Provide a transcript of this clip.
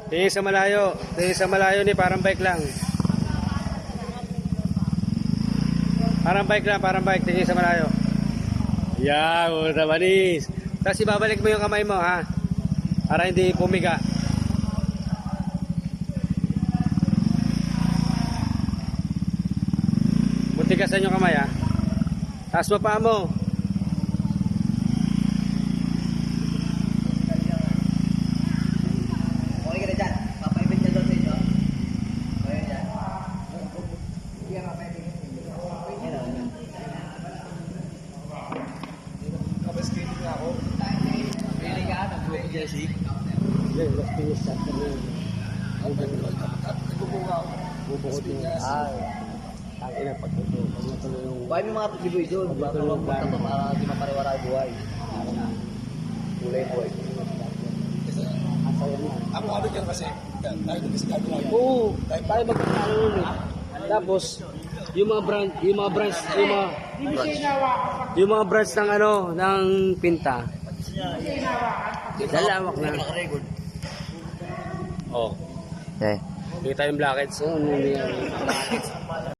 Tingin sa malayo. Tingin sa malayo ni, parang bike lang. Parang bike lang, parang bike. Tingin sa malayo. Yan, mga manis. Tapos ibabalik mo yung kamay mo, ha? Para hindi pumiga. Butigasan yung kamay, ha? Taas mo pa mo. Okay ka na dyan. Papaibig na doon sa inyo. Okay dyan. Hindi ka papaibig. Kapag-screening na ako. Screening ka? Nag-group Jesse? Hindi, last finish shot. Nagbubuka ako. Bubukot yung... Ang ina, pagtuto. Pag natuloy yung... Buhay mo mga pagkiboy doon. Baka huwag mo ito para di mapariwara ang buhay. Kulay buhay. Ako ano dyan kasi, tayo nag-discard lang. Oo, tayo magkakano nun eh. Tapos, yung mga branch ng ano, ng pinta. Lalawak na. Oh. Okay. Kita yung blackheads. Oh,